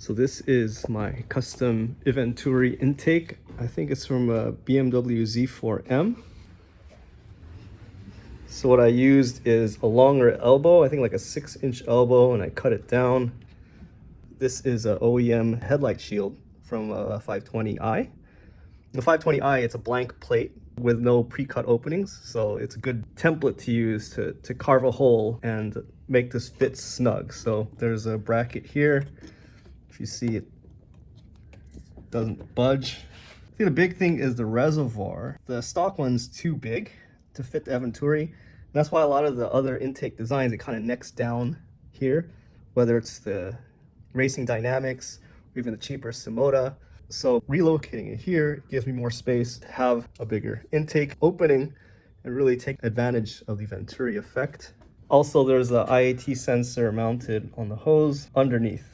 So this is my custom Eventuri intake. I think it's from a BMW Z4M. So what I used is a longer elbow, I think like a 6-inch elbow, and I cut it down. This is an OEM headlight shield from a 520i. The 520i, it's a blank plate with no pre-cut openings, so it's a good template to use to carve a hole and make this fit snug. So there's a bracket here. If you see, it doesn't budge. I think the big thing is the reservoir. The stock one's too big to fit the Eventuri. And that's why a lot of the other intake designs, it kind of necks down here, whether it's the Racing Dynamics or even the cheaper Simoda. So relocating it here gives me more space to have a bigger intake opening and really take advantage of the Eventuri effect. Also, there's a IAT sensor mounted on the hose underneath.